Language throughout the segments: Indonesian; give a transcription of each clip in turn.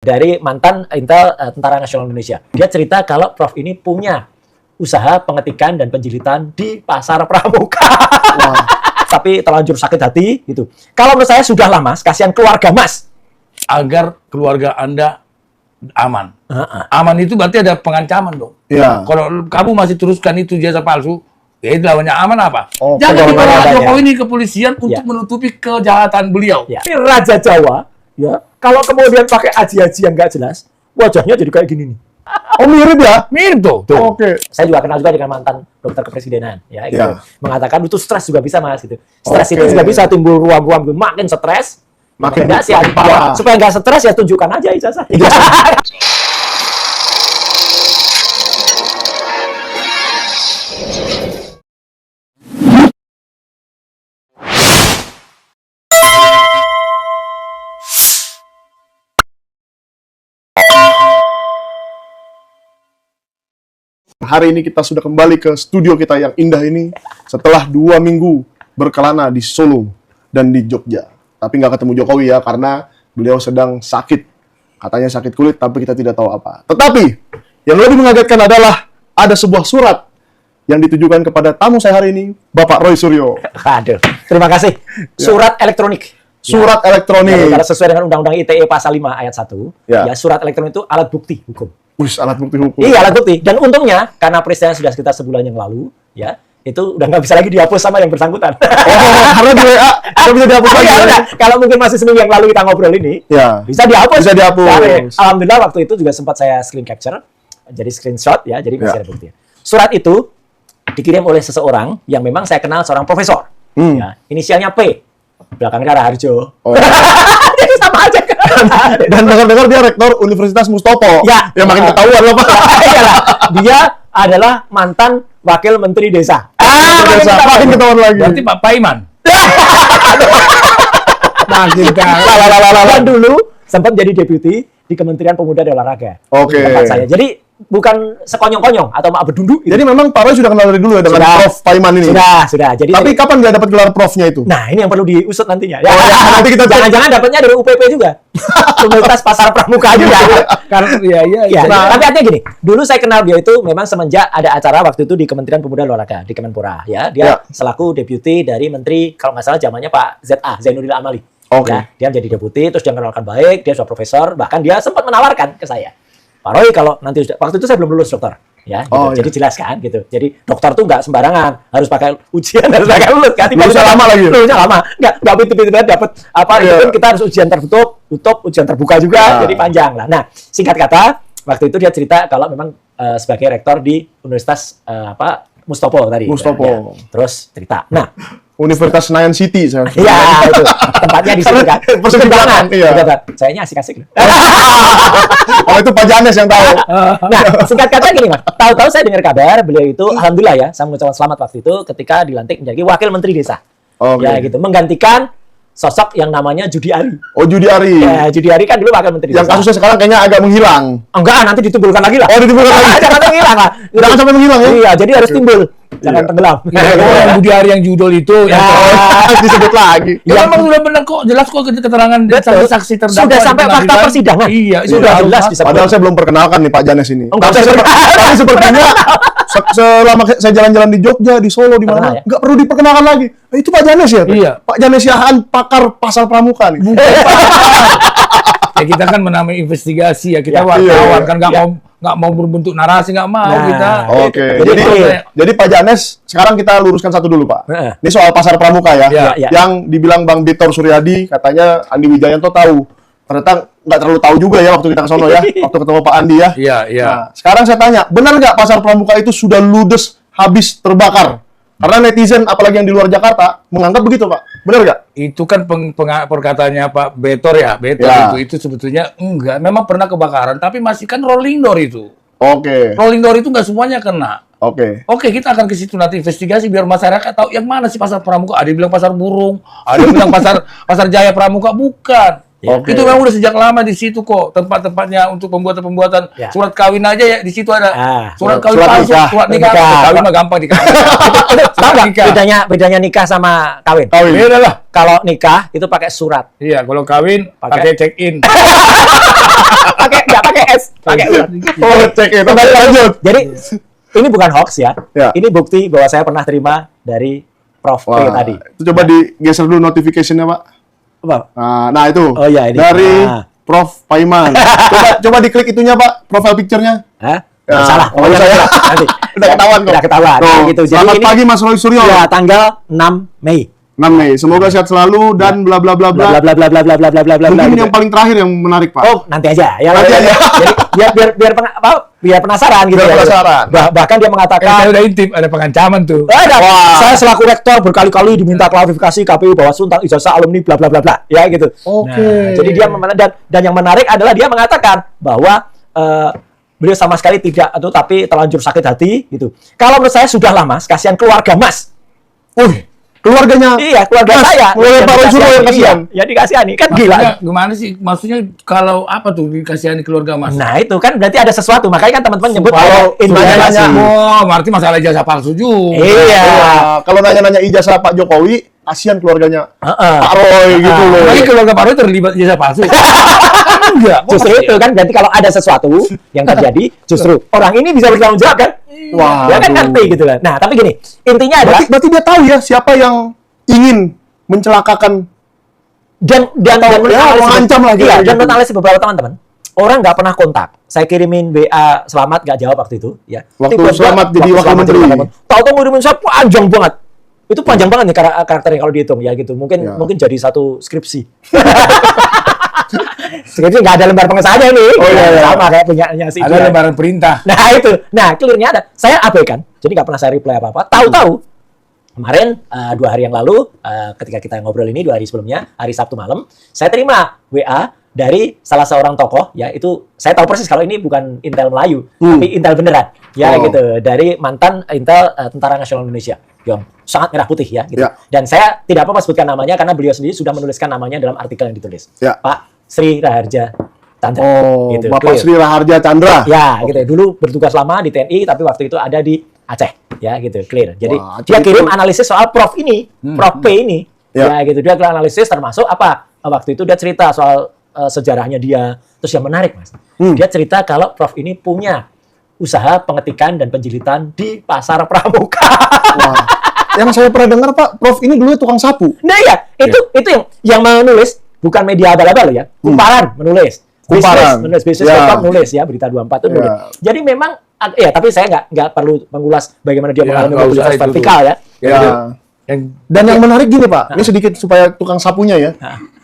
dari mantan Intel Tentara Nasional Indonesia. Dia cerita kalau Prof ini punya usaha pengetikan dan penjilitan di Pasar Pramuka. Tapi terlanjur sakit hati gitu. Kalau menurut saya sudahlah Mas, kasihan keluarga Mas. Agar keluarga Anda aman. Aman itu berarti ada pengancaman dong. Iya. Kalau kamu masih teruskan itu jasa palsu, ya itu lawannya aman apa? Oh, Jangan dibawa adanya. Jokowi ini ke kepolisian untuk Ya. menutupi kejahatan beliau. Ya. Ini Raja Jawa, ya. Kalau kemudian pakai aji-aji yang nggak jelas, wajahnya jadi kayak gini nih. Oh, mirip ya? Mirip tuh. Oke. Saya juga kenal juga dengan mantan dokter kepresidenan, ya, gitu. Ya. Mengatakan itu stres juga bisa Mas, gitu. Stres Oke. itu juga bisa timbul ruam-ruam, makin stres, Makin nggak sih, parah. supaya nggak stres ya tunjukkan aja ijazah. Hari ini kita sudah kembali ke studio kita yang indah ini setelah 2 minggu berkelana di Solo dan di Jogja. Tapi nggak ketemu Jokowi ya, karena beliau sedang sakit. Katanya sakit kulit, tapi kita tidak tahu apa. Tetapi, yang lebih mengagetkan adalah ada sebuah surat yang ditujukan kepada tamu saya hari ini, Bapak Roy Suryo. Aduh, terima kasih. Surat elektronik. Surat Ya, elektronik. kalau sesuai dengan Undang-Undang ITE pasal 5 ayat 1, Ya. ya surat elektronik itu alat bukti hukum. Wih, alat bukti hukum. Iya, alat bukti. Dan untungnya, karena peristiwa sudah sekitar sebulan yang lalu, ya, itu udah nggak bisa lagi dihapus sama yang bersangkutan. Oh, karena di WA nggak bisa dihapus lagi. Ya udah, kalau mungkin masih seminggu yang lalu kita ngobrol ini, Ya. bisa dihapus. Bisa dihapus. Tapi, alhamdulillah waktu itu juga sempat saya screen capture, jadi screenshot ya, jadi masih Ya. ada buktinya. Surat itu dikirim oleh seseorang yang memang saya kenal, seorang profesor. Ya, inisialnya P, belakangnya Raharjo. Oh. Jadi sama aja. Dan dengar-dengar dia rektor Universitas Mustopo. Ya. Ya makin ketahuan loh, Pak. Iyalah, dia adalah mantan wakil menteri desa. Makin ketahuan lagi. Berarti Pak Paiman. Makin Dan dulu sempat jadi deputi di Kementerian Pemuda dan Olahraga. Oke. Di tempat saya. Jadi bukan sekonyong-konyong atau mak berdunduk. Jadi memang Pak Roy sudah kenal dari dulu ya dengan Sudah. Prof. Paiman ini. Sudah. Jadi Tapi kapan dia dapat gelar profnya itu? nah, ini yang perlu diusut nantinya. Ya, nanti kita cek. jangan-jangan dapatnya dari UPP juga. Universitas Pasar Pramuka juga. Karena Ya, Nah. tapi artinya gini, dulu saya kenal dia itu memang semenjak ada acara waktu itu di Kementerian Pemuda dan Olahraga, di Kemenpora. Ya, dia Ya. selaku deputi dari Menteri, kalau nggak salah zamannya Pak ZA, Zainuddin Amali. Oke. Ya, dia menjadi deputi, terus dia kenalkan baik, dia sudah profesor, bahkan dia sempat menawarkan ke saya. Pak Roy, kalau nanti waktu itu saya belum lulus dokter, ya, gitu. Oh, iya. Jadi jelas kan, gitu. Jadi dokter tuh nggak sembarangan, harus pakai ujian, harus pakai lulus. Kan? Lulusnya lama lagi. Lulusnya lama, nggak tiba-tiba dapat apa? Iya. Itu kan kita harus ujian tertutup, ujian terbuka juga, Nah. jadi panjang lah. Nah, singkat kata, waktu itu dia cerita kalau memang sebagai rektor di Universitas Mustopo tadi. Mustopo. Ya. Terus cerita. Nah, Universitas Senayan City. Saya. iya itu tempatnya di situ kan. Persimpangan, iya. Sayanya asik-asik. Oh, itu Pak Janes yang tahu. Nah, singkat kata gini Mas, tahu-tahu saya dengar kabar beliau itu, alhamdulillah ya, saya mengucapkan selamat waktu itu ketika dilantik menjadi wakil menteri desa. Oke. Ya gitu, menggantikan sosok yang namanya Judi Ari. Oh, Judi Ari. Ya, Judi Ari kan dulu wakil menteri Yang desa. kasusnya sekarang kayaknya agak menghilang. Enggak, nanti ditimbulkan lagi lah. Oh, ditimbulkan lagi. Jangan menghilang lah. Jangan sampai menghilang ya. Iya, jadi harus timbul. Jangan Iya. tenggelam. Oh, yang Budi Ari yang judul itu. Ya. Disebut lagi. Ya, memang sudah benar kok, jelas kok keterangan saksi terdakwa. Sudah di sampai fakta pengadilan. persidangan. Iya, Sudah jelas Pak. disebut. Padahal saya belum perkenalkan nih Pak Janes ini. Oh, nggak usah Tapi sepertinya selama saya jalan-jalan di Jogja, di Solo, di Terkenal mana, ya? nggak perlu diperkenalkan lagi. Itu Pak Janes ya? Pak? Iya. Pak Janes Yahan, pakar pasar pramuka nih. Ya kita kan menamai investigasi ya, kita Ya, wartawan iya, kan nggak mau berbentuk narasi, nggak mau Nah. kita. Oke. Jadi, Jadi Pak Janes, sekarang kita luruskan satu dulu Pak. Heeh. Ini soal pasar pramuka ya. Iya. Yang dibilang Bang Victor Suryadi, katanya Andi Wijayanto tahu. Ternyata nggak terlalu tahu juga ya waktu kita ke sono ya. Waktu ketemu Pak Andi ya. Iya, iya. Nah, sekarang saya tanya, benar nggak pasar pramuka itu sudah ludes, habis terbakar? Karena netizen, apalagi yang di luar Jakarta, menganggap begitu Pak. Benar nggak? Itu kan perkataannya Pak Betor ya, Betor Ya. itu sebetulnya enggak, memang pernah kebakaran, tapi masih kan rolling door itu. Oke. Rolling door itu nggak semuanya kena. Oke. Oke, kita akan ke situ nanti investigasi biar masyarakat tahu yang mana sih pasar pramuka. Ada yang bilang pasar burung, ada yang bilang pasar Jaya Pramuka, bukan. Ya. Itu memang udah sejak lama di situ kok tempat-tempatnya untuk pembuatan Ya. surat kawin aja ya di situ ada surat kawin surat palsu, nikah. surat nikah. Nikah. Kawin mah gampang dikawin. Tahu nggak bedanya nikah sama kawin? Beda lah. Kalau nikah itu pakai surat. Iya, kalau kawin pakai check in. Nggak pakai S, pakai surat. Oh, cek itu. Lanjut. Jadi ini bukan hoax ya. Ya. Ini bukti bahwa saya pernah terima dari Prof. P Wah, tadi. itu coba digeser dulu notification-nya, Pak. Apa? Nah, itu. Oh, iya, ini. Dari Nah. Prof. Paiman. coba diklik itunya, Pak, profile picture-nya. Hah? Ya, Salah. oh, saya. Nanti. Udah ketahuan kok. Udah ketahuan. Tuh, Nah, gitu. Selamat ini, pagi Mas Roy Suryo. Ya, tanggal 6 Mei. 6 Mei. Semoga sehat selalu dan bla bla bla Bla bla. bla bla bla bla bla bla bla bla. Mungkin gitu. yang paling terakhir yang menarik, Pak. Oh, nanti aja. Ya, Nanti aja. Jadi biar penasaran gitu Biar ya. penasaran. Bahkan dia Kan mengatakan saya udah intip ada pengancaman tuh. ada. Wah. Saya selaku rektor berkali-kali diminta klarifikasi KPU Bawaslu tentang ijazah alumni bla bla bla bla. Ya gitu. Oke. Nah, jadi dia dan yang menarik adalah dia mengatakan bahwa beliau sama sekali tidak itu tapi terlanjur sakit hati gitu. Kalau menurut saya sudah lama, kasihan keluarga Mas. Keluarganya. Iya, keluarga Mas, saya. keluarga Pak Roy Suryo yang kasihan. Ya dikasihani kan gila. Maksudnya gimana sih? Maksudnya kalau apa tuh dikasihani keluarga Mas? Nah, itu kan berarti ada sesuatu. Makanya kan teman-teman nyebut Kalau intimidasi. Oh, berarti masalah ijazah palsu juga. Iya. Kalau nanya-nanya ijazah Pak Jokowi, kasihan keluarganya Heeh. Pak Roy gitu loh. Lagi keluarga Pak Roy terlibat ijazah palsu. Enggak. Justru itu kan berarti kalau ada sesuatu yang terjadi, justru orang ini bisa bertanggung jawab kan? Wah, Dia kan ngerti gitu lah. Nah, tapi gini, intinya adalah Berarti dia tahu ya siapa yang ingin mencelakakan. dan Atau ya, mengancam lah gitu. iya, dan menganalisis beberapa teman-teman. Orang nggak pernah kontak. Saya kirimin WA selamat nggak jawab waktu itu, ya. Waktu Tiba-tiba- Selamat jadi wakil Selamat menteri. Tahu-tahu ngirimin saya panjang banget. Itu panjang banget nih karakternya kalau dihitung ya gitu. Ya. Mungkin jadi satu skripsi. Skripsi nggak ada lembar pengesahannya ini. Oh, iya. Sama kayak punyanya si Ada dia. lembaran perintah. Nah itu, clear-nya ada. Saya abaikan, jadi nggak pernah saya reply apa-apa. Tahu-tahu kemarin 2 hari yang lalu, ketika kita ngobrol ini 2 hari sebelumnya, hari Sabtu malam, saya terima WA dari salah seorang tokoh, ya itu saya tahu persis kalau ini bukan Intel Melayu, tapi Intel beneran, ya Oh. gitu, dari mantan Intel Tentara Nasional Indonesia, yang sangat merah putih ya, gitu. Ya. Dan saya tidak apa-apa sebutkan namanya karena beliau sendiri sudah menuliskan namanya dalam artikel yang ditulis, Ya. Pak Sri Raharja Chandra. Oh, Gitu, Bapak clear. Sri Raharja Chandra. Ya, gitu. Dulu bertugas lama di TNI, tapi waktu itu ada di Aceh, ya gitu, clear. Jadi Wah, Aceh dia kirim itu- analisis soal Prof ini, Prof P ini, Ya. ya gitu. Dia kirim analisis termasuk apa? Waktu itu dia cerita soal sejarahnya dia. Terus yang menarik, Mas, dia cerita kalau Prof ini punya usaha pengetikan dan penjilitan di pasar pramuka. Wah. Yang saya pernah dengar Pak, Prof ini dulu tukang sapu. Nah ya, itu yang menulis bukan media abal-abal ya, Kumparan menulis. Kumparan. Bisnis, bisnis Ya. nulis ya, berita 24 itu nulis. Ya. Jadi memang ya, tapi saya nggak perlu mengulas bagaimana dia Ya, mengalami nggak usah mobilitas itu vertikal ya. Ya. Yang Dan yang menarik gini Pak, ini sedikit supaya tukang sapunya ya.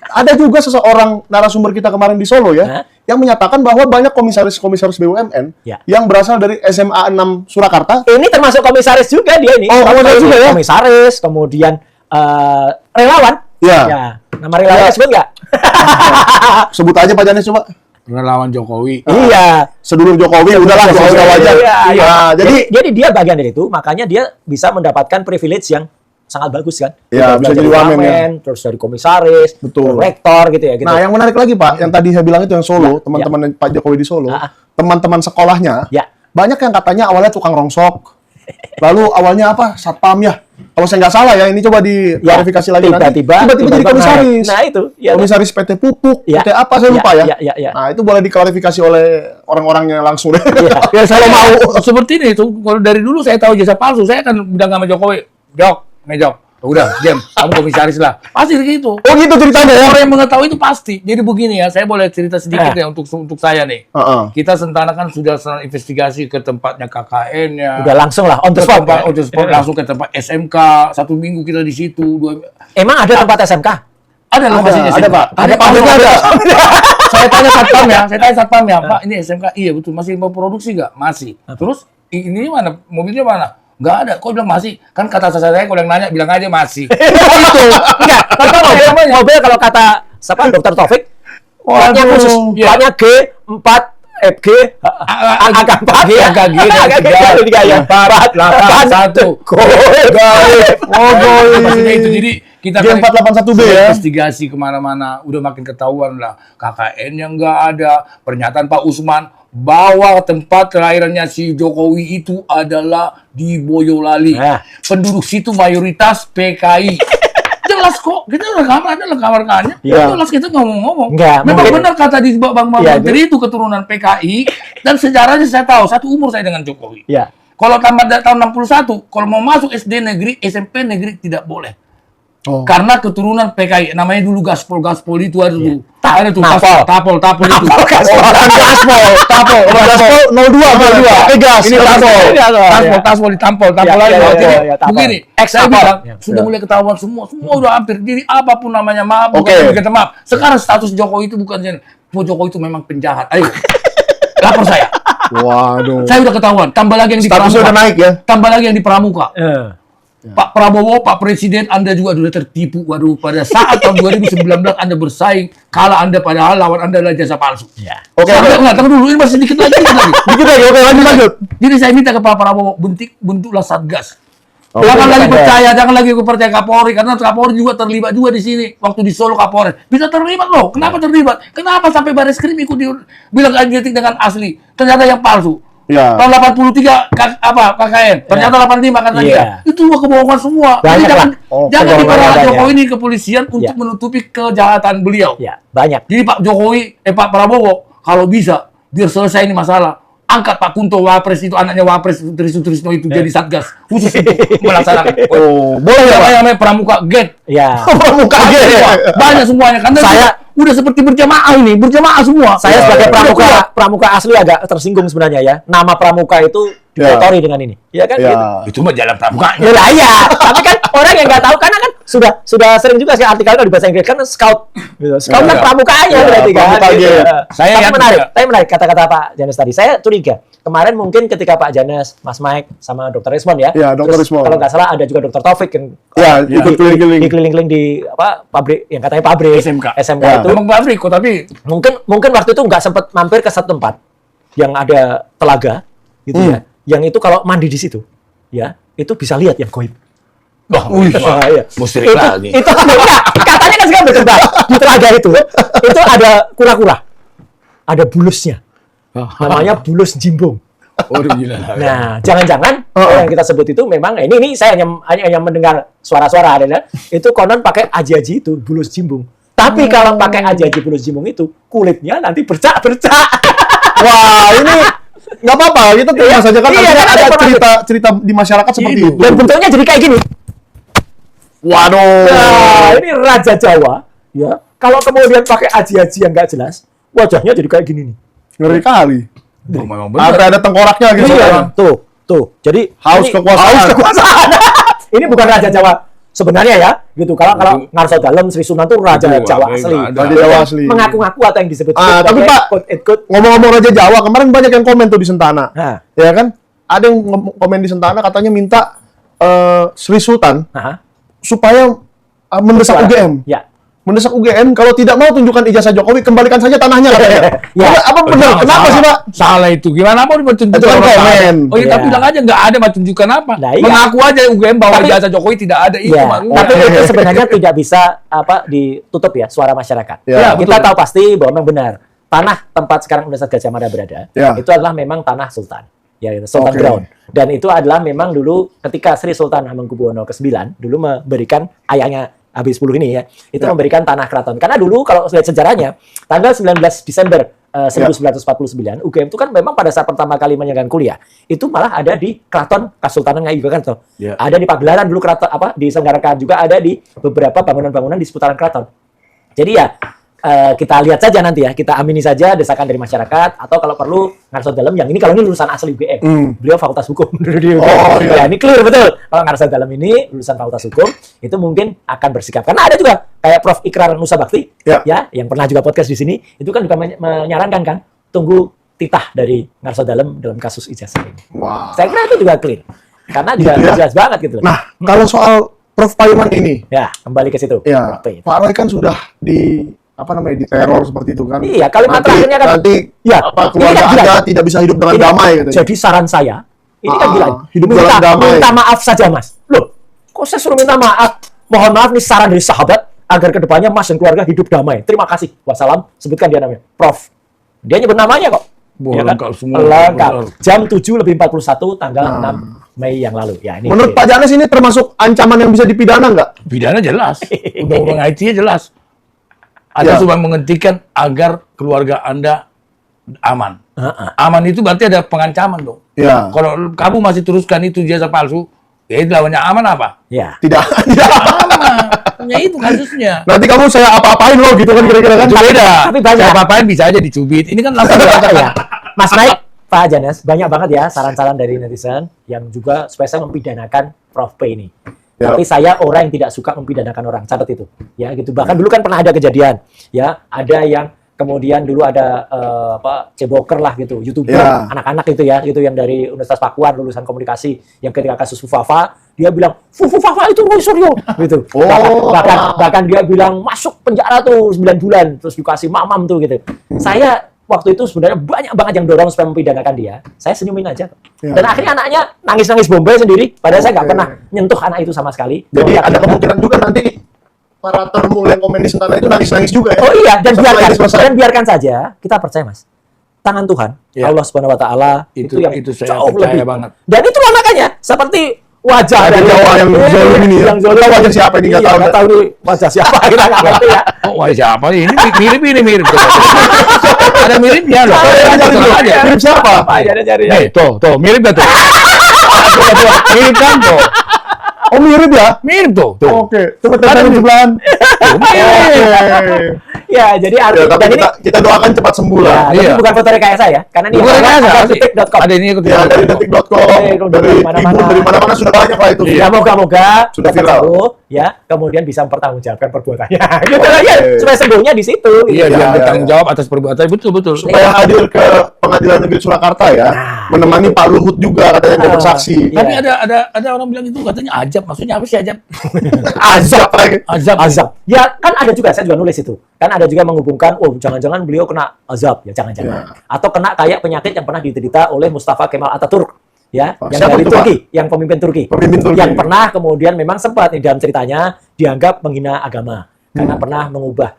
Ada juga seseorang narasumber kita kemarin di Solo ya, Hah? yang menyatakan bahwa banyak komisaris-komisaris BUMN Ya. yang berasal dari SMA 6 Surakarta. Ini termasuk komisaris juga dia ini. Oh, komisaris juga ya? Komisaris, kemudian relawan. Ya. Nama relawannya sebut nggak? Sebut aja Pak Janes coba. relawan Jokowi. Iya. Sedulur Jokowi, udahlah tahu aja. Iya. Nah, Jadi dia bagian dari itu, makanya dia bisa mendapatkan privilege yang sangat bagus kan. Iya, bisa jadi wamen ya. Terus dari komisaris, Betul. rektor gitu ya gitu. Nah, yang menarik lagi Pak, yang tadi saya bilang itu yang Solo, teman-teman Pak Jokowi di Solo, teman-teman sekolahnya, Ya. banyak yang katanya awalnya tukang rongsok, lalu awalnya apa? Satpam ya. Kalau saya nggak salah ya, ini coba diklarifikasi lagi nanti. Tiba-tiba jadi komisaris. Nah, itu. Ya, Komisaris PT Pupuk, Ya. PT apa saya lupa ya. Ya. Nah, itu boleh diklarifikasi oleh orang-orangnya langsung deh. Iya. Ya saya mau seperti ini itu kalau dari dulu saya tahu jasa palsu, saya akan bilang sama Jokowi, Jok, udah, Jem, kamu komisaris lah. Pasti gitu. Oh gitu ceritanya ya. Orang yang mengetahui itu pasti. Jadi begini ya, saya boleh cerita sedikit ya untuk saya nih. Heeh. Kita Sentana kan sudah investigasi ke tempatnya KKN-nya. Udah langsung lah on the Ke spot. tempat, ya. on the spot, langsung ke tempat SMK. 1 minggu kita di situ. Emang ada tempat SMK? Ada lokasinya ada, SMK. Pak. Ada pabriknya ada. Saya tanya satpam ya, Pak, ini SMK. Iya betul, masih memproduksi nggak? Masih. Terus ini mana? Mobilnya mana? Nggak ada. Kok bilang masih? Kan kata saya kalau yang nanya bilang aja masih. Gitu. Enggak, tapi mobil kalau kata siapa Dokter Taufik, platnya Waduh. khusus, Iya. platnya G4 FG AK4 AKG ya 4 8 1 Oh, Maksudnya itu. Jadi Kita G481B ya. investigasi kemana-mana, udah makin ketahuan lah. KKN yang nggak ada, pernyataan Pak Usman bahwa tempat kelahirannya si Jokowi itu adalah di Boyolali. Penduduk situ mayoritas PKI. Jelas kok, kita rekaman ada rekamannya. Jelas kita ngomong-ngomong. Memang benar kata di Bang Menteri itu keturunan PKI dan sejarahnya saya tahu, satu umur saya dengan Jokowi. Kalau tamat tahun 61, kalau mau masuk SD negeri, SMP negeri tidak boleh. Karena keturunan PKI, namanya dulu Gaspol itu ada dulu. Ada tuh Tapol itu. Tapol 02. Gas. Ini Taspol ditampol lagi. Jadi begini, saya bilang sudah mulai ketahuan semua udah hampir. Jadi apapun namanya maaf, bukan kata maaf. Sekarang status Jokowi itu bukan Jokowi itu memang penjahat. Ayo, lapor saya. Waduh. Saya udah ketahuan. Tambah lagi yang di Pramuka. Statusnya udah naik ya. Tambah lagi yang di Pramuka. Pak Prabowo, Pak Presiden, Anda juga sudah tertipu. Waduh, pada saat tahun 2019 Anda bersaing, kalah Anda padahal lawan Anda adalah jasa palsu. Oke. Tunggu dulu, ini masih dikit lagi. Oke, lanjut. Jadi saya minta ke Pak Prabowo, bentuklah Satgas. Jangan lagi percaya Kapolri, karena Kapolri juga terlibat juga di sini. Waktu di Solo Kapolri bisa terlibat loh. Kenapa terlibat? Kenapa sampai Barreskrim ikut bilang analitik dengan asli? Ternyata yang palsu. Tahun 83 KKN, ternyata 85 kan lagi. Itu semua kebohongan semua. Jadi jangan dipercaya Jokowi ini kepolisian untuk menutupi kejahatan beliau. Banyak. Jadi Pak Prabowo kalau bisa biar selesai ini masalah, angkat Pak Kunto Wapres itu, anaknya Wapres Trisno itu jadi Satgas khusus untuk melaksanakan. Boleh ya namanya Pramuka Gate. Pramuka Gate. Banyak semuanya. Karena saya udah seperti berjamaah semua. Saya sebagai pramuka asli agak tersinggung sebenarnya ya. Nama pramuka itu dikotori dengan ini. Iya kan? Gitu. Itu mah jalan pramuka. Iya. Tapi kan orang yang nggak tahu karena kan sudah sering juga sih artikel kalau di bahasa Inggris kan scout. Gitu. Scout kan pramukanya berarti kan. Tapi menarik kata-kata Pak Janus tadi. Saya curiga. Kemarin mungkin ketika Pak Janus, Mas Mike sama Dr. Rismond ya. Dr. Rismond. Kalau nggak salah ada juga Dr. Taufik yang ikut keliling-keliling di pabrik yang katanya pabrik SMK itu. Memang pabrik kok, tapi mungkin waktu itu nggak sempat mampir ke satu tempat yang ada telaga gitu ya. Yang itu kalau mandi di situ ya, itu bisa lihat yang goib. Musyrik lagi. Itu katanya kan sekarang berkembang di telaga itu ada kura-kura. Ada bulusnya. Namanya bulus jimbung. Nah, jangan-jangan yang kita sebut itu memang ini saya hanya mendengar suara-suara adalah itu konon pakai aji-aji itu bulus jimbung. Tapi kalau pakai aji-aji bulus jimbung itu kulitnya nanti bercak-bercak. Wah, ini nggak apa-apa, kita terima saja kan ada cerita di masyarakat seperti itu. Dan bentuknya jadi kayak gini. Waduh. Nah, ini Raja Jawa ya. Kalau kemudian pakai aji-aji yang nggak jelas, wajahnya jadi kayak gini nih. Ngeri kali. Memang benar. Ada tengkoraknya gitu. Tuh. Jadi haus kekuasaan. Ini bukan Raja Jawa sebenarnya ya, gitu. Kalau Ngarso Dalem, Sri Sunan tuh Raja Jawa asli. Raja Jawa asli. Mengaku-ngaku atau yang disebut. Tapi Pak, ngomong-ngomong Raja Jawa, kemarin banyak yang komen tuh di Sentana. Ya kan? Ada yang komen di Sentana katanya minta Sri Sultan supaya mendesak UGM. Mendesak UGM kalau tidak mau tunjukkan ijazah Jokowi, kembalikan saja tanahnya katanya. Apa benar? Kenapa sih, Pak? Salah itu. Gimana mau ditunjukkan? Itu kan komen. Tapi bilang aja nggak ada tunjukkan apa. Mengaku aja UGM bahwa ijazah Jokowi tidak ada itu. Tapi itu sebenarnya tidak bisa ditutup ya suara masyarakat. Kita tahu pasti bahwa memang benar tanah tempat sekarang Universitas Gadjah Mada berada itu adalah memang tanah Sultan. Sultan Ground. Dan itu adalah memang dulu ketika Sri Sultan Hamengkubuwono ke-9 dulu memberikan ayahnya AB10 ini ya, itu memberikan tanah keraton. Karena dulu kalau lihat sejarahnya, tanggal 19 Desember 1949, UGM itu kan memang pada saat pertama kali menyelenggarkan kuliah, itu malah ada di Keraton Kasultanan Ngayogyakarta. Ada di Pagelaran dulu keraton diselenggarakan juga ada di beberapa bangunan-bangunan di seputaran keraton. Jadi ya kita lihat saja nanti ya, kita amini saja desakan dari masyarakat atau kalau perlu Ngarso Dalem yang ini kalau ini lulusan asli UGM. Beliau fakultas hukum. Ya, ini clear betul. Kalau Ngarso Dalem ini lulusan fakultas hukum itu mungkin akan bersikap. Karena ada juga kayak Prof Ikrar Nusa Bakti ya yang pernah juga podcast di sini, itu kan juga menyarankan kan tunggu titah dari Ngarso Dalem dalam kasus ijazah ini. Saya kira itu juga clear. Karena juga jelas banget gitu loh. Nah, kalau soal Prof Payman ini. Ya, kembali ke situ. Ya, Pak Roy kan sudah diteror seperti itu kan. Iya, kalimat terakhirnya kan nanti keluarga Anda tidak bisa hidup dengan damai katanya. Jadi saran saya, ini kan gila. Hidup dengan damai. Minta maaf saja, Mas. Loh, kok saya suruh minta maaf? mohon maaf nih saran dari sahabat agar kedepannya Mas dan keluarga hidup damai. Terima kasih. Wassalam. Sebutkan dia namanya. Prof. Dia nyebut namanya kok. Wah, Ya kan? lengkap semua. Lengkap. Betul. Jam 7:41 tanggal 6 Mei yang lalu. Ya, ini. Menurut Pak Janes ini termasuk ancaman yang bisa dipidana nggak? Pidana jelas. Undang-undang IT-nya jelas. Ya. Ada cuma menghentikan agar keluarga Anda aman. Aman itu berarti ada pengancaman dong. Ya. Kalau kamu masih teruskan itu jasa palsu, ya itu lawannya aman apa? Ya. Tidak. Tidak. Aman. Ya itu kasusnya. Nanti kamu saya apa-apain loh gitu kan kira-kira kan? Itu beda. tapi banyak. Saya apa-apain bisa aja dicubit. Ini kan langsung Ya. Mas Naik, Pak Janes, banyak banget ya saran-saran dari netizen yang juga spesial mempidanakan Prof P ini. Ya. Tapi saya orang yang tidak suka mempidanakan orang, catat itu. Ya, gitu. Bahkan dulu kan pernah ada kejadian, ya, ada yang kemudian dulu ada ceboker lah gitu, YouTuber, Ya. anak-anak itu ya, itu yang dari Universitas Pakuan lulusan komunikasi, yang ketika kasus Fufafa, dia bilang, Fufafa itu Roy Suryo, gitu. Oh. Bahkan dia bilang masuk penjara tuh 9 bulan, terus dikasih mamam tuh gitu. Saya waktu itu sebenarnya banyak banget yang dorong supaya mempidanakan dia. Saya senyumin aja. Ya. Dan akhirnya anaknya nangis-nangis bombay sendiri, padahal saya nggak Oke. pernah nyentuh anak itu sama sekali. Jadi Nggak ada pernah. kemungkinan juga nanti para termul yang komen di sana itu nangis-nangis juga ya. Oh iya, dan Setelah biarkan, ini selesai. dan biarkan saja. Kita percaya, Mas. Tangan Tuhan, Ya. Allah Subhanahu wa taala Itu- itu yang itu saya jauh percaya lebih. banget. Dan itulah makanya seperti wajah Ada dari Jawa yang zolim ini ya. yang zolim. Kita wajah siapa ini, nggak Iya, tahu. nggak tahu nih wajah siapa kita nggak ngerti ya. Oh, wah siapa ini? Ini mirip. Ada miripnya loh. Tenang aja. Mirip siapa? Apa ya ada cari. Nih, tuh, mirip gak tuh? Mirip kan tuh? Oh mirip ya? Mirip tuh. Oke. Coba tanya di sebelahan. Oke. Ya, jadi Ya, arti tapi dan ini kita doakan cepat sembuh ya, lah. tapi Iya. bukan foto rekayasa ya. Karena ini Bukan yang rekayasa, ada asli. detik.com. Ada ini ikut Ya dari detik.com, dari Mana-mana. mana-mana sudah banyak lah itu. Ya moga-moga Sudah cepat viral. sembuh, ya, kemudian bisa mempertanggungjawabkan perbuatannya. Gitu aja, supaya sembuhnya di situ. Iya, gitu. dia Ya, bertanggung ya. jawab atas perbuatan. Betul. Supaya hadir ke Pengadilan Negeri Surakarta ya, menemani Pak Luhut juga katanya mau bersaksi. Iya. Tapi ada orang bilang itu katanya ajab. Maksudnya apa sih ajab? Azab lagi. Azab. Ya kan ada juga, saya juga nulis itu. Kan ada juga menghubungkan, oh jangan-jangan beliau kena azab, ya jangan-jangan. Ya. Atau kena kayak penyakit yang pernah diderita oleh Mustafa Kemal Atatürk, ya, Oh, yang siapa dari itu, Turki, yang pemimpin Turki. Pemimpin Turki. Yang pernah kemudian memang sempat dalam ceritanya dianggap menghina agama karena pernah mengubah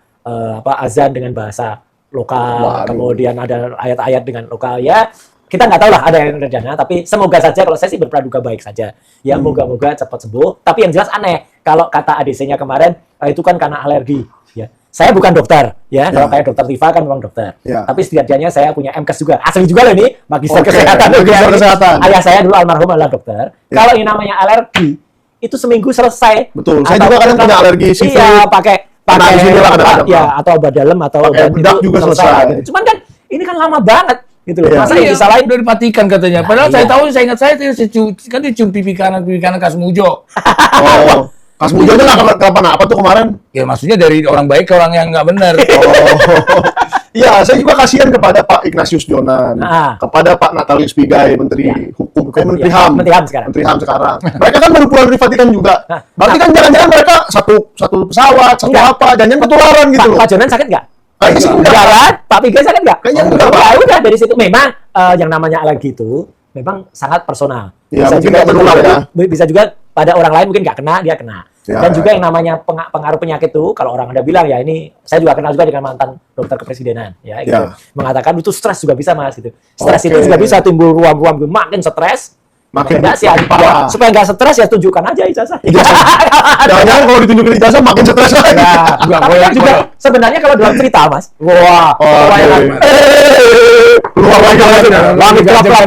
azan dengan bahasa lokal, Waduh. kemudian ada ayat-ayat dengan lokal ya. Kita nggak tahu lah ada yang rencana, tapi semoga saja kalau saya sih berpraduga baik saja. Ya moga-moga cepat sembuh. Tapi yang jelas aneh kalau kata ADC-nya kemarin itu kan karena alergi. Ya, saya bukan dokter. Ya, kalau kayak dokter Tifa kan memang dokter. Ya. Tapi setidaknya saya punya MKes juga. Asli juga loh ini, magister Oke, kesehatan. magister Ini. kesehatan. Ayah saya dulu almarhum adalah dokter. Ya. Kalau ini namanya alergi, itu seminggu selesai. Betul, saya Atau juga kadang punya alergi sifil. Iya, pakai Kena di sini lah kadang-kadang. ya atau obat dalam atau Pakai obat bedak juga selesai. gitu. Cuman kan ini kan lama banget gitu loh. Iya. Masa yang Iya, disalahin udah dipatikan katanya. Padahal iya. saya tahu, saya ingat saya kan dia cium pipi kanan Kasmujo. Oh, Kas Mujo itu kenapa tuh kemarin? Ya maksudnya dari orang baik ke orang yang nggak benar. Oh, iya, saya juga kasihan kepada Pak Ignatius Jonan, Ah. kepada Pak Natalius Pigai, Menteri Hukum, Menteri Ya, HAM, Menteri HAM sekarang. Menteri HAM sekarang. Mereka kan baru pulang dari Vatikan juga. Berarti kan jangan-jangan mereka satu pesawat, satu Enggak. apa, jangan ketularan gitu loh. Pak Jonan sakit nggak? Kayaknya sih enggak. Enggak kan? Pak Pigai sakit nggak? Kayaknya enggak, Pak. Ya udah dari situ memang yang namanya alergi itu memang sangat personal. Ya, mungkin nggak menular ya. Bisa juga pada orang lain mungkin nggak kena, dia kena. Ya, Dan juga ya. yang namanya pengaruh penyakit itu, kalau orang Anda bilang ya ini, saya juga kenal juga dengan mantan dokter kepresidenan, ya, gitu. Ya. Mengatakan itu stres juga bisa mas, gitu. Stres Oke. itu juga bisa timbul ruam-ruam, gitu. Makin stres, Makin enggak sih, parah. supaya nggak stres ya tunjukkan aja ijazah. Jangan-jangan kalau ditunjukin ijazah makin stres lagi. Ya, Enggak, tapi kan juga sebenarnya kalau dalam cerita mas, wah, Oh, wayangan. Luar biasa. Makin kelap-kelap.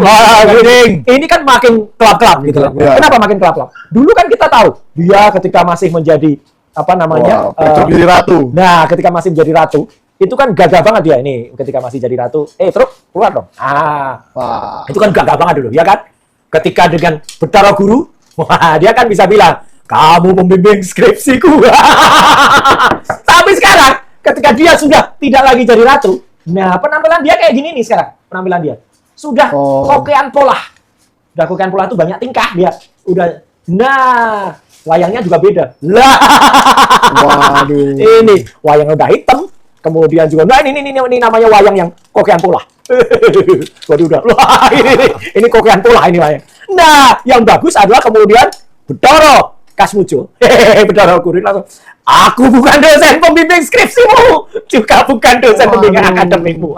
Ini kan makin kelap-kelap gitu. Ya. Kenapa makin kelap-kelap? Dulu kan kita tahu dia ketika masih menjadi apa namanya? Wah, Petruk jadi ratu. Nah, ketika masih menjadi ratu, itu kan gagah banget dia ini. Ketika masih jadi ratu, truk keluar dong. Wah. Itu kan gagah banget dulu, ya kan? Ketika dengan Betara Guru, wah dia kan bisa bilang, kamu membimbing skripsiku. Tapi sekarang, ketika dia sudah tidak lagi jadi ratu, nah penampilan dia kayak gini nih sekarang, penampilan dia. Sudah kokean pola. Udah kokean pola itu banyak tingkah dia. Udah, nah wayangnya juga beda. Lah, Waduh. ini wayang udah hitam, kemudian juga, nah ini namanya wayang yang kokean pola. Waduh udah, wah ini kokean pola ini wayang. Nah, yang bagus adalah kemudian Betara Kasmujo. Hehehe, Bedara Kurir langsung, aku bukan dosen pembimbing skripsimu, juga bukan dosen pembimbing akademikmu.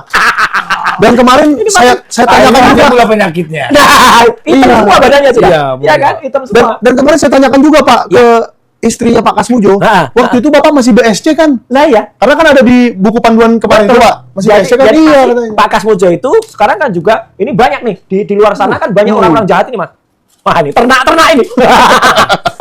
Dan kemarin saya tanyakan juga pula penyakitnya. Nah, hitam semua badannya sudah. Iya, Iya kan, hitam semua. dan kemarin saya tanyakan juga Pak ke istrinya Pak Kasmujo. Waktu itu Bapak masih BSC kan? Lah ya. Karena kan ada di buku panduan kemarin itu Pak. Masih BSC kan? Jadi Iya katanya. Pak Kasmujo itu sekarang kan juga ini banyak nih di luar sana kan banyak orang-orang jahat ini Mas. Wah ini ternak-ternak ini.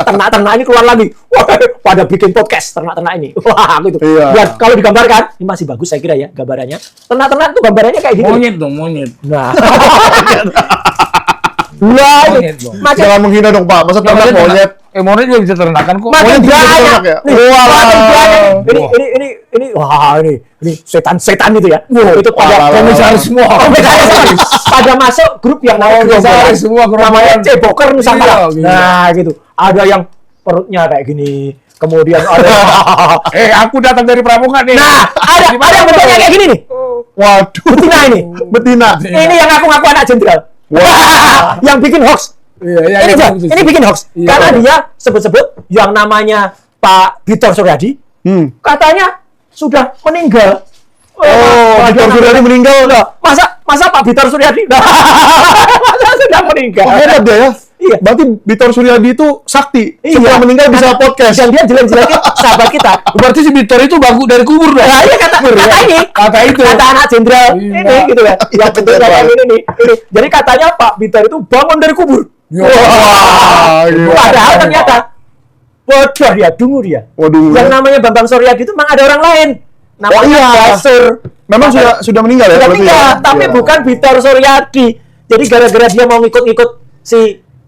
Ternak-ternak ini keluar lagi. Wah, pada bikin podcast ternak-ternak ini. Wah, gitu. Iya. Biar kalau digambarkan, ini masih bagus saya kira ya gambarannya. Ternak-ternak itu gambarannya kayak gini. Monyet dong, monyet. Nah. Lah, Monyet dong. makin Jangan menghina dong Pak. Masa ternak monyet? Monyet juga bisa ternakan kok. makin Monyet bisa banyak. ternak ya? Nih, makin banyak. Ini wah ini setan-setan itu ya. Itu pada komisaris semua. Komisaris pada masuk grup yang namanya Komisaris semua namanya gerombolan. Ceboker Nusantara. Iya, gila. Nah, gitu. Ada yang perutnya kayak gini. Kemudian ada Aku datang dari Pramuka nih. Nah, ada yang bentuknya kayak gini nih. Waduh. Betina ini. Betina. Ini yang ngaku-ngaku anak jenderal. Wah, yang bikin hoax. Iya, Ini bikin hoax. Iya. Karena dia sebut-sebut yang namanya Pak Bitor Suryadi katanya sudah meninggal. Bitor Suryadi meninggal. Masa Pak Bitor Suryadi? Masa sudah meninggal? Oh, hebat dia ya. Iya. Berarti Bitor Suryadi itu sakti. Iya. Setelah meninggal bisa podcast. Dan dia jelek-jelekin sahabat kita. Berarti si Bitor itu bangku dari kubur dong. Nah, iya kata ini. Kata itu. Kata anak jenderal Iya. ini gitu ya. Yang bentuknya kayak gini nih. Ini. Jadi katanya Pak Bitor itu bangun dari kubur. Wah, gila. Padahal ternyata bodoh dia, dungu dia. Waduh. Yang namanya Bambang Suryadi itu memang ada orang lain. Namanya iya. Basur. Memang sudah meninggal ya? Sudah berarti meninggal, ya? tapi Iya. bukan Bitor Suryadi. Jadi gara-gara dia mau ngikut-ngikut si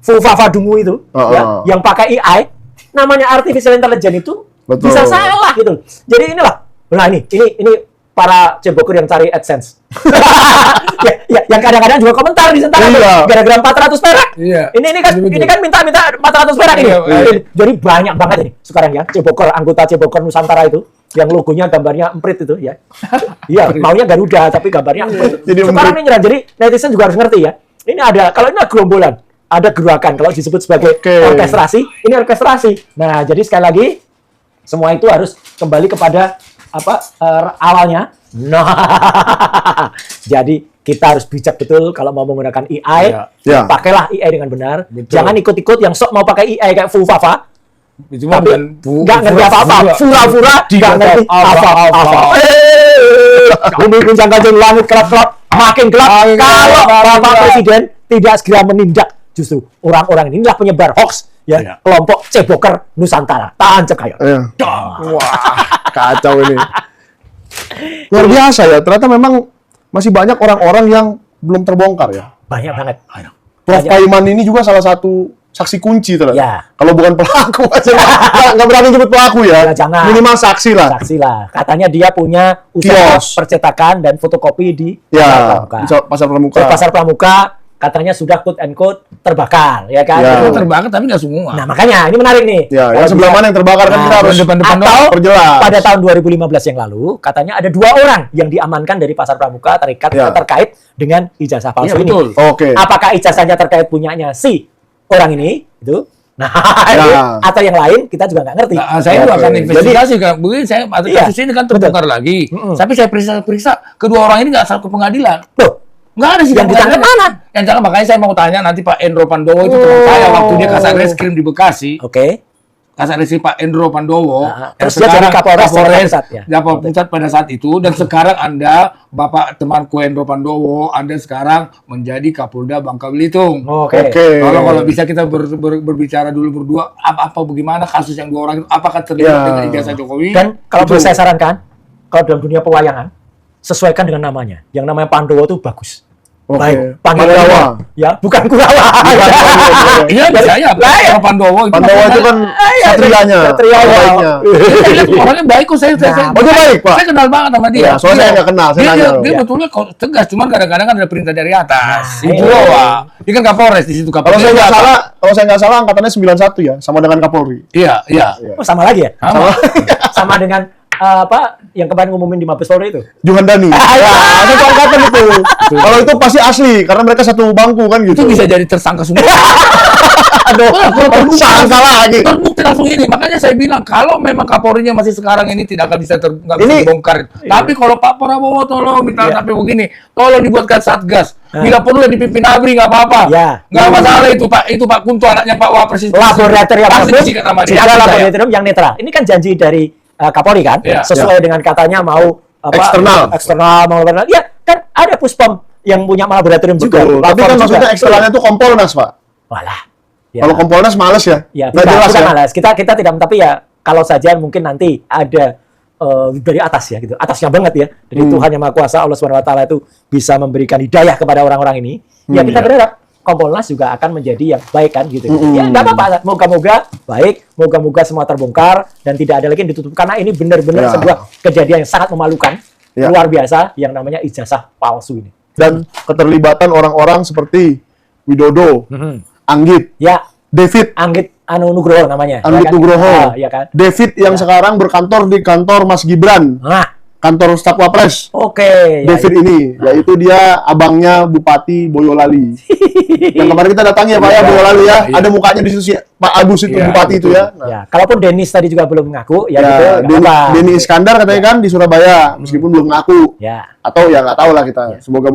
Fufafa Dungu itu, ya, yang pakai AI, namanya artificial intelligence itu Betul. bisa salah gitu. Jadi inilah. Nah ini para cebokur yang cari AdSense. yang kadang-kadang juga komentar di Sentara Iya. gara-gara 400 perak. Iya. Ini kan minta 400 perak ini. Iya, iya. Jadi banyak banget ini sekarang ya cebokur, anggota cebokur Nusantara itu yang logonya gambarnya emprit itu ya. Iya, maunya Garuda tapi gambarnya emprit. Jadi Sekarang emprit. ini nyerang. Jadi netizen juga harus ngerti ya. Ini ada kalau ini ada gerombolan, ada gerakan kalau disebut sebagai orkestrasi, ini orkestrasi. Nah, jadi sekali lagi semua itu harus kembali kepada awalnya. Nah, jadi kita harus bijak betul kalau mau menggunakan AI. Ya. Pakailah AI dengan benar. Betul. Jangan ikut-ikut yang sok mau pakai AI kayak Fufafa. Itu Tapi nggak ngerti apa-apa. Fura-fura nggak ngerti apa-apa. Bumi guncang ganjing langit gelap-gelap makin gelap. Kalau Bapak Presiden tidak segera menindak justru orang-orang inilah penyebar hoax ya, kelompok ceboker Nusantara. Tancap kayak. Iya. Wah, kacau ini. Luar biasa ya. Ternyata memang masih banyak orang-orang yang belum terbongkar ya. Banyak banget. Prof. Paiman ini juga salah satu saksi kunci ternyata. Ya. Kalau bukan pelaku, nggak berani nyebut pelaku ya. Ya, jangan. Minimal saksi lah. Saksi lah. Katanya dia punya usaha Kios. percetakan dan fotokopi di Ya, Pasar Pramuka. Di Pasar Pramuka katanya sudah quote and quote terbakar, ya kan? Ya. Itu terbakar tapi nggak semua. Nah, makanya ini menarik nih. Ya, Kalau yang sebelah dia- mana yang terbakar kan kita harus depan-depan atau perjelas. pada tahun 2015 yang lalu katanya ada 2 orang yang diamankan dari Pasar Pramuka terkait dengan ijazah palsu Iya, ini. betul. Oke. Apakah ijazahnya terkait punyanya si orang ini? Itu. Nah, Ya. atau yang lain kita juga nggak ngerti. Nah, saya juga Oke. akan investigasi kan. Begini saya Iya, kasus ini kan terbongkar lagi. Tapi saya periksa kedua orang ini nggak asal ke pengadilan. Loh, Nggak ada sih. Yang ditangkap mana? Yang ditangkap makanya saya mau tanya nanti Pak Endro Pandowo itu teman saya waktu dia Kasat Reskrim di Bekasi. oke. Kasat Reskrim Pak Endro Pandowo. Nah, terus dia jadi Kapolres Jakarta Pusat, ya. Kapolres Pusat pada saat itu dan sekarang Anda Bapak temanku Endro Pandowo, Anda sekarang menjadi Kapolda Bangka Belitung. Oke. Oke. Kalau bisa kita berbicara dulu berdua apa bagaimana kasus yang 2 orang itu apakah terlibat Ya. dengan ijazah Jokowi? Dan kalau Itu. boleh saya sarankan, kalau dalam dunia pewayangan, sesuaikan dengan namanya. Yang namanya Pandowo itu bagus. Oke. Baik, panggil Pandawa. ya, bukan Kurawa. Iya, saya Endro Pandowo itu. Pandawa itu kan satrianya. Satria. Baiknya. Orangnya baik kok saya. Oh, dia baik, Pak? Saya kenal banget sama dia. Ya, soalnya saya nggak kenal, saya Dia, nanya. dia Ya. betulnya kok tegas, cuman kadang-kadang kan ada perintah dari atas. Nah, Di iya. bawah. Dia kan Kapolres di situ Kalau Kapolres. saya nggak salah angkatannya 91 ya, sama dengan Kapolri. Iya. Oh, sama lagi ya? Sama. Sama dengan yang kemarin ngumumin di Mabes Polri itu. Juhandani. Satu angkatan itu. Kalau itu pasti asli karena mereka satu bangku kan gitu. Itu bisa jadi tersangka semua. Aduh, sangka lagi. Terbukti langsung ini. Makanya saya bilang kalau memang Kapolrinya masih sekarang ini tidak akan bisa nggak bisa Ini- dibongkar. Tapi kalau Pak Prabowo tolong minta sampai begini, tolong dibuatkan satgas. Bila perlu yang dipimpin ABRI nggak apa-apa. Ya. Nggak masalah itu Pak Kunto anaknya Pak Wapres itu. Laboratorium Pasti bagus, disikat sama dia. juga Yakin saya. laboratorium yang netral. Ini kan janji dari Kapolri kan, Iya. sesuai dengan katanya mau eksternal mau ya kan ada Puspom yang punya laboratorium juga. Betul. Tapi kan Lapor maksudnya juga. eksternalnya tuh Kompolnas, Pak. Walah. Ya. Kalau Kompolnas males ya. Ya, Nggak jelas kita ya. malas. Kita tidak, tapi ya kalau saja mungkin nanti ada dari atas ya gitu. Atasnya banget ya. Dari Tuhan Yang Maha Kuasa Allah Subhanahu wa taala itu bisa memberikan hidayah kepada orang-orang ini. Ya kita berharap Kompolnas juga akan menjadi yang baik kan gitu. Ya enggak apa-apa. Moga-moga baik, moga-moga semua terbongkar dan tidak ada lagi yang ditutup karena ini benar-benar Ya. sebuah kejadian yang sangat memalukan. Ya. Luar biasa yang namanya ijazah palsu ini. Dan keterlibatan orang-orang seperti Widodo, Anggit, Ya, David, Anggit Nugroho namanya. Anggit ya kan? Nugroho, Ya kan? David yang sekarang berkantor di kantor Mas Gibran, Nah, kantor staf Wapres. oke. David ini, yaitu dia abangnya Bupati Boyolali. Yang kemarin kita datangi ya Pak ya, Boyolali ya. Iya. Ada mukanya di situ sih, Pak Agus itu Iya, Bupati itu betul. ya. Ya, kalaupun Denis tadi juga belum ngaku, ya, Ya, gitu. nggak apa. Denny Iskandar katanya kan di Surabaya, meskipun belum ngaku. Ya, Atau ya nggak tahu lah kita. Semoga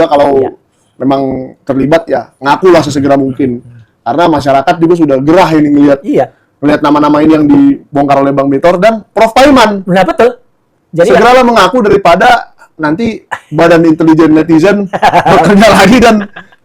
kalau Ya. memang terlibat ya ngaku lah sesegera mungkin. Karena masyarakat juga sudah gerah ini iya. melihat nama-nama ini yang dibongkar oleh Bang Bitor dan Prof Paiman. Benar betul. Jadi Segeralah mengaku daripada nanti Badan Intelijen Netizen bekerja lagi dan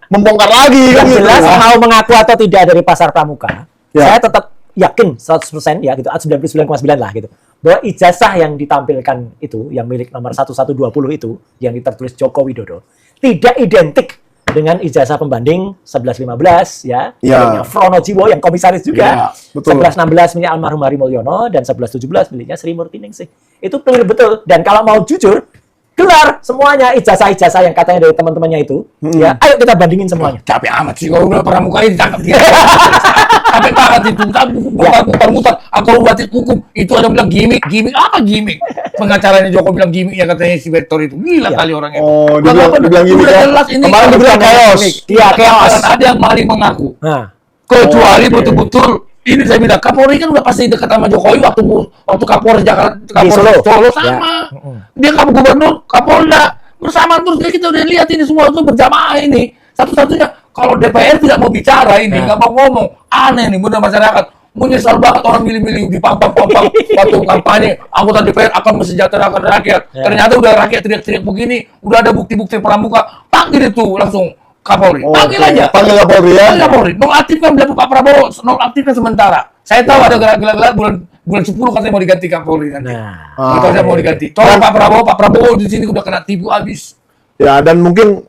membongkar lagi kan yang gitu. jelas mau mengaku atau tidak dari pasar pramuka, Ya. saya tetap yakin 100% ya gitu, 99,9 lah gitu. Bahwa ijazah yang ditampilkan itu, yang milik nomor 1120 itu, yang tertulis Joko Widodo, tidak identik dengan ijazah pembanding 1115 ya, Ya. miliknya Frono Jiwo yang komisaris juga, Ya, betul. 1116 milik almarhum Hari Mulyono dan 1117 miliknya Sri Murtiningsih. Itu clear betul. Dan kalau mau jujur, gelar semuanya ijazah-ijazah yang katanya dari teman-temannya itu, ya, ayo kita bandingin semuanya. Capek amat sih kalau udah pramuka ini ditangkap dia. Capek banget itu. Mutar-mutar. Aku buat hukum. Itu ada bilang gimmick. Apa gimmick? Pengacaranya Joko bilang gimmick ya katanya si Vektor itu. Gila kali orangnya. Oh, dibilang gimmick Udah ya. jelas ini. Kemarin dibilang chaos. Iya, chaos. Ada yang maling mengaku. Nah, Kecuali betul-betul ini saya bilang Kapolri kan udah pasti dekat sama Jokowi waktu Kapolri Jakarta, Kapolri Solo sama. Dia kamu gubernur, Kapolda bersama terus kita udah lihat ini semua itu berjamaah ini. Satu-satunya kalau DPR tidak mau bicara ini, nggak mau ngomong, aneh nih benar masyarakat. Menyesal banget orang milih-milih di pampang-pampang waktu kampanye anggota DPR akan mensejahterakan rakyat. Ternyata udah rakyat teriak-teriak begini, udah ada bukti-bukti pramuka, panggil itu langsung Kapolri. Panggil Oke. aja. Panggil Kapolri ya. Panggil Kapolri. Nonaktifkan bilang Pak Prabowo, nonaktifkan sementara. Saya tahu ada gelar-gelar bulan 10 katanya mau diganti Kapolri nanti. nah. Kita udah mau diganti. Tolong Pak Prabowo di sini udah kena tipu habis. Ya, dan mungkin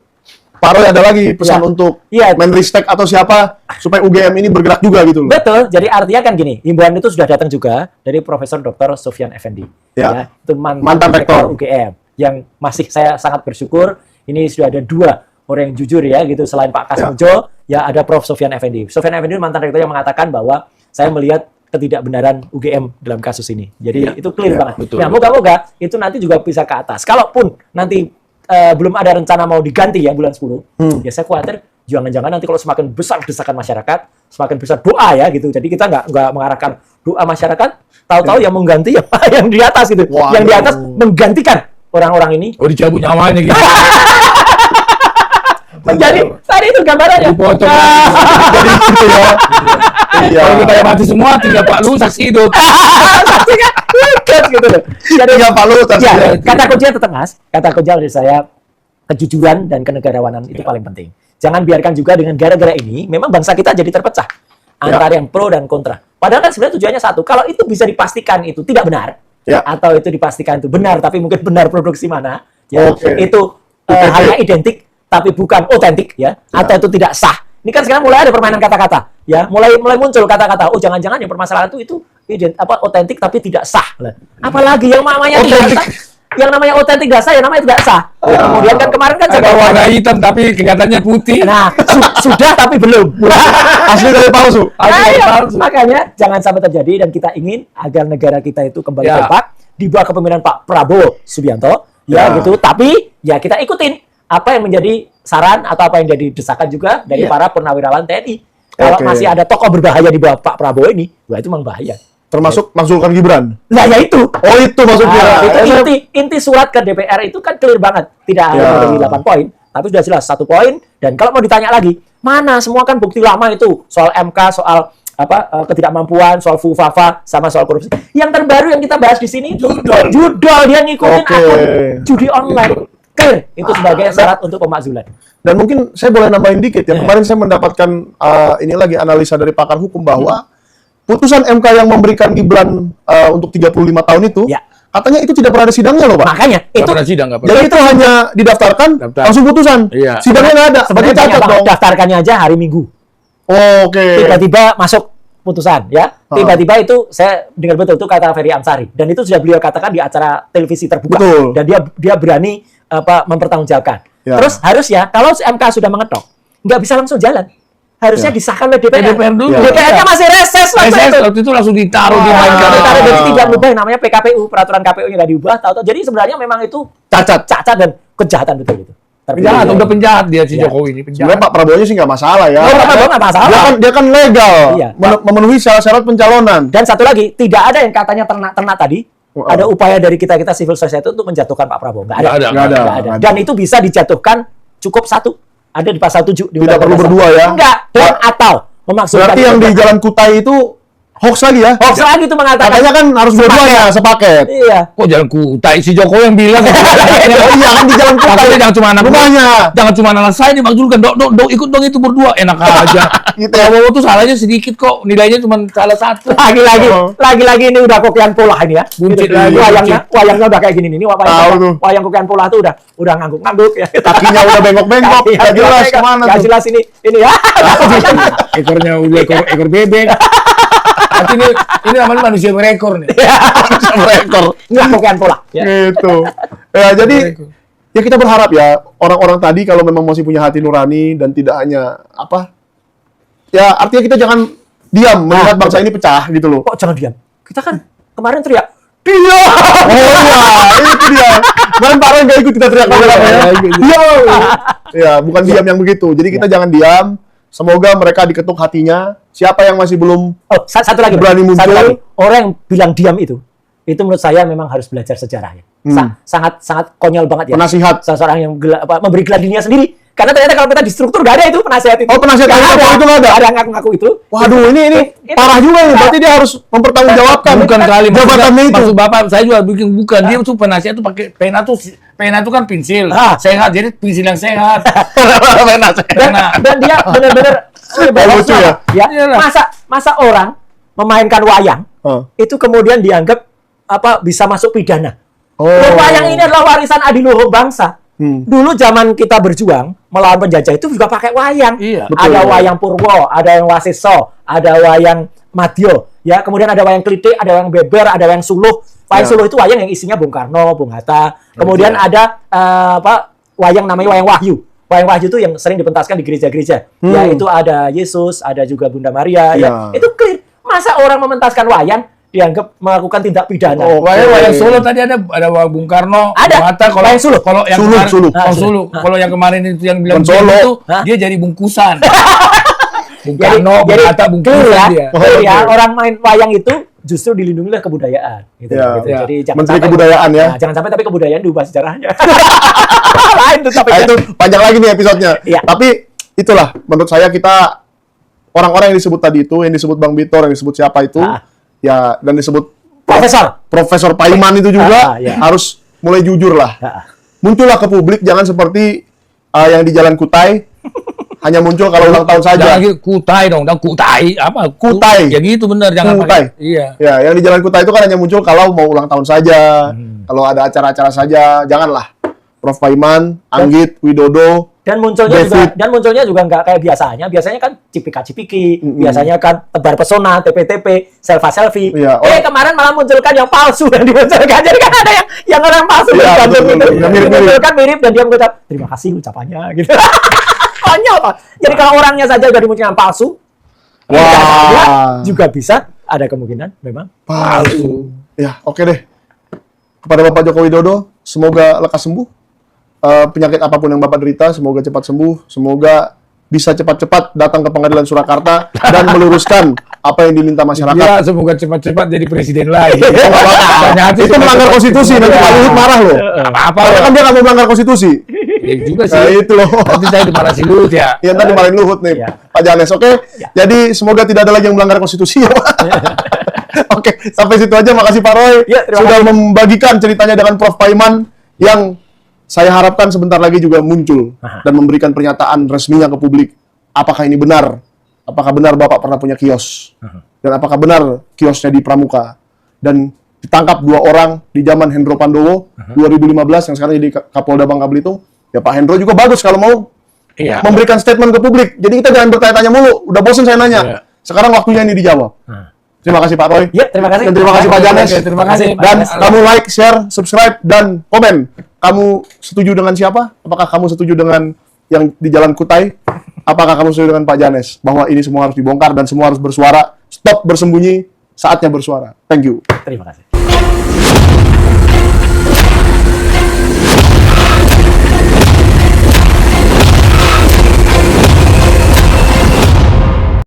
Pak Roy ada lagi pesan Ya. untuk Iya. Menristek atau siapa supaya UGM ini bergerak juga gitu loh. Betul, jadi artinya kan gini, himbauan itu sudah datang juga dari Profesor Dr. Sofyan Effendi. Ya. Itu Mantan rektor. UGM yang masih saya sangat bersyukur ini sudah ada dua orang yang jujur ya gitu selain Pak Kasmujo, ya ada Prof. Sofyan Effendi. Sofyan Effendi mantan rektor yang mengatakan bahwa saya melihat ketidakbenaran UGM dalam kasus ini. Jadi itu clear banget. betul, Nah, moga-moga itu nanti juga bisa ke atas. Kalaupun nanti belum ada rencana mau diganti ya bulan 10, ya saya khawatir jangan-jangan nanti kalau semakin besar desakan masyarakat, semakin besar doa ya gitu. Jadi kita nggak mengarahkan doa masyarakat, tahu-tahu yang mengganti yang di atas gitu. Waduh. Yang di atas menggantikan orang-orang ini. Oh dicabut nyawanya gitu. Jadi tadi itu gambarannya. Dipotong. Jadi gitu ya. Iya. Kalau kita yang mati semua, tinggal Pak Lu saksi hidup. Pasti kan lugas gitu loh. Jadi Ya Pak Luhut ya, ya. kata kuncinya tetap Mas. Kata kunci dari saya kejujuran dan kenegarawanan itu paling penting. Jangan biarkan juga dengan gara-gara ini memang bangsa kita jadi terpecah antara yang pro dan kontra. Padahal kan sebenarnya tujuannya satu. Kalau itu bisa dipastikan itu tidak benar, Ya. atau itu dipastikan itu benar tapi mungkin benar produksi mana, ya, Oke. itu hanya identik tapi bukan otentik ya, atau itu tidak sah. Ini kan sekarang mulai ada permainan kata-kata, ya, mulai muncul kata-kata. Oh, jangan-jangan yang permasalahan itu otentik tapi tidak sah. Lah, apalagi yang namanya tidak sah, yang namanya otentik tidak sah, yang namanya tidak sah. Kemudian kan kemarin kan Ada warna hitam tapi kelihatannya putih. nah sudah tapi belum. Asli dari palsu. Ayo, makanya jangan sampai terjadi dan kita ingin agar negara kita itu kembali Ya. kompak di bawah kepemimpinan Pak Prabowo Subianto, ya gitu. Tapi ya kita ikutin apa yang menjadi saran atau apa yang jadi desakan juga dari para purnawirawan TNI. Kalau masih ada tokoh berbahaya di bawah Pak Prabowo ini, wah itu memang bahaya. Termasuk Mas Zulkifli Gibran. Nah ya itu. Oh itu maksudnya. Itu inti surat ke DPR itu kan clear banget. Tidak ada dari 8 poin, tapi sudah jelas 1 poin. Dan kalau mau ditanya lagi, mana semua kan bukti lama itu soal MK, soal ketidakmampuan, soal FUFAFA, sama soal korupsi. Yang terbaru yang kita bahas di sini judol dia ngikutin akun judi online. Clear itu sebagai syarat untuk pemakzulan. Dan mungkin saya boleh nambahin dikit ya. Kemarin saya mendapatkan ini lagi analisa dari pakar hukum bahwa putusan MK yang memberikan Gibran untuk 35 tahun itu, katanya itu tidak pernah ada sidangnya loh, Pak. Makanya itu pernah sidang, jadi itu hanya didaftarkan langsung putusan. Sidangnya nggak ada. Sebenarnya cacat dong. Daftarkannya aja hari Minggu. Tiba-tiba masuk putusan ya. Tiba-tiba itu saya dengar betul itu kata Ferry Amsari dan itu sudah beliau katakan di acara televisi terbuka. Betul. Dan dia berani mempertanggungjawabkan. Terus harusnya kalau MK sudah mengetok, nggak bisa langsung jalan. Harusnya disahkan oleh DPR. DPR dulu. DPR-nya masih reses waktu itu langsung ditaruh di mainkan. Jadi tidak berubah yang namanya PKPU, peraturan KPU-nya nggak diubah. Tahu-tahu. Jadi sebenarnya memang itu cacat dan kejahatan betul itu. Penjahat, udah penjahat dia si Jokowi ini penjahat. Sebenarnya Pak Prabowo-nya sih nggak masalah ya. Pak Prabowo nggak masalah. Dia kan legal, memenuhi syarat-syarat pencalonan. Dan satu lagi, tidak ada yang katanya ternak tadi. Ada upaya dari kita civil society untuk menjatuhkan Pak Prabowo. Nggak ada. Dan itu bisa dijatuhkan cukup 1. Ada di pasal 7. Tidak perlu berdua ya? Enggak. Dan atau memaksudkan. Berarti yang di Jalan Kutai itu hoax lagi ya? Hoax lagi itu mengatakan. Katanya kan harus dua-duanya sepaket. Iya. Kok Jalan Kutai? Si Jokowi yang bilang. Iya kan di Jalan Kutai. Jangan cuma anak rumahnya. Jangan cuma anak saya dimaksudkan. Dok, ikut dong itu berdua. Enak aja. Prabowo tuh salahnya sedikit kok. Nilainya cuma salah 1. Lagi-lagi ini udah kokian pola ini ya. Buncit lagi. Wayangnya udah kayak gini nih. Wayang kokian pola tuh udah ngangguk-ngangguk ya. Kakinya udah bengkok-bengkok. Gak jelas kemana tuh. Gak jelas ini ya. Ekornya udah ekor bebek. Nanti ini namanya manusia berekor nih. Berekor. Nggak kokian pola. Gitu. Ya jadi ya kita berharap ya orang-orang tadi kalau memang masih punya hati nurani dan tidak hanya ya artinya kita jangan diam melihat bangsa ini pecah gitu loh. Kok jangan diam? Kita kan kemarin teriak dia. Oh iya, itu dia. Kemarin Pak Ren nggak ikut kita teriak ya. Ya, bukan diam yang begitu. Jadi kita jangan diam. Semoga mereka diketuk hatinya. Siapa yang masih belum satu lagi berani muncul. Satu lagi, orang yang bilang diam itu menurut saya memang harus belajar sejarahnya. Sangat konyol banget ya. Penasihat. Seseorang yang memberi gelar dunia sendiri. Karena ternyata kalau kita di struktur gak ada itu penasihat itu. Oh, penasihat itu nggak ada. Ada yang ngaku-ngaku itu. Waduh, ini parah juga nih. Berarti dia harus mempertanggungjawabkan. Bukan kali jabatannya itu. Maksud Bapak, saya juga bukan. Dia tuh penasihat tuh pakai pena tuh kan pensil. Sehat, jadi pensil yang sehat. Dan dia benar-benar lucu ya. Masa orang memainkan wayang itu kemudian dianggap bisa masuk pidana. Wayang ini adalah warisan adiluhung bangsa. Dulu zaman kita berjuang melawan penjajah itu juga pakai wayang. Iya, ada wayang Purwo, ada yang Wasiso, ada wayang Madyo, ya. Kemudian ada wayang Klitik, ada wayang Beber, ada wayang Suluh. Wayang Suluh itu wayang yang isinya Bung Karno, Bung Hatta. Kemudian ada wayang namanya wayang Wahyu. Wayang Wahyu itu yang sering dipentaskan di gereja-gereja. Ya, itu ada Yesus, ada juga Bunda Maria, ya. Itu clear. Masa orang mementaskan wayang dianggap melakukan tindak pidana. Wayang Solo tadi ada Bung Karno, Bung Hatta. Kalau Suluh. Kalau yang Suluh. Kalau yang kemarin itu yang bilang Solo itu dia jadi bungkusan. Bung Karno, Bung Hatta, bungkusan dia. Ya, orang main wayang itu justru dilindungi oleh kebudayaan. Gitu. Jadi jangan Menteri sampai Kebudayaan ya. Jangan sampai tapi kebudayaan diubah sejarahnya. Lain tuh sampai itu panjang lagi nih episodenya. Tapi itulah menurut saya kita orang-orang yang disebut tadi itu, yang disebut Bang Bitor, yang disebut siapa itu. Ya, dan disebut Profesor Paiman itu juga harus mulai jujur lah. Muncullah ke publik, jangan seperti yang di Jalan Kutai hanya muncul kalau ulang tahun saja. Jangan lagi Kutai dong, Kutai apa? Kutai. Ya gitu benar, jangan Kutai. Iya. Ya, yang di Jalan Kutai itu kan hanya muncul kalau mau ulang tahun saja, kalau ada acara-acara saja, janganlah. Prof Paiman, Anggit, Widodo, dan munculnya juga nggak kayak biasanya. Biasanya kan cipika-cipiki, biasanya kan tebar pesona, TP-TP, selfie. Ya, kemarin malah munculkan yang palsu yang dimunculkan. Jadi kan ada yang orang palsu dimunculkan mirip dan dia mengucap terima kasih ucapannya gitu. Konyol Pak. Jadi kalau orangnya saja udah dimunculkan palsu, juga bisa ada kemungkinan memang palsu. Ya, oke deh. kepada Bapak Joko Widodo, semoga lekas sembuh. Penyakit apapun yang Bapak derita, semoga cepat sembuh. Semoga bisa cepat-cepat datang ke pengadilan Surakarta dan meluruskan apa yang diminta masyarakat. Dia semoga cepat-cepat jadi presiden lagi. Itu melanggar konstitusi, nanti Pak Luhut marah loh. Apa? Karena kan dia nggak mau melanggar konstitusi. Ya juga sih. Nah, itu loh. Nanti saya dimarahin si Luhut ya. Yang tadi dimarahin Luhut nih, Ya. Pak Janes. Oke, jadi semoga tidak ada lagi yang melanggar konstitusi. Oke, sampai situ aja. Makasih Pak Roy Ya, terima sudah kasih. membagikan ceritanya dengan Prof. Paiman yang saya harapkan sebentar lagi juga muncul dan memberikan pernyataan resminya ke publik. Apakah ini benar? Apakah benar Bapak pernah punya kios? Dan apakah benar kiosnya di Pramuka? Dan ditangkap 2 orang di zaman Hendro Pandowo 2015 yang sekarang jadi Kapolda Bangka Belitung. Ya Pak Hendro juga bagus kalau mau Iya. memberikan statement ke publik. Jadi kita jangan bertanya-tanya mulu. Udah bosan saya nanya. Iya. Sekarang waktunya ini dijawab. Terima kasih Pak Roy. Ya, terima kasih. Dan terima kasih Pak Janes. Oke, terima kasih. Dan Pak. kamu like, share, subscribe, dan komen. Kamu setuju dengan siapa? Apakah kamu setuju dengan yang di Jalan Kutai? Apakah kamu setuju dengan Pak Janes? Bahwa ini semua harus dibongkar dan semua harus bersuara. Stop bersembunyi, saatnya bersuara. Thank you. Terima kasih.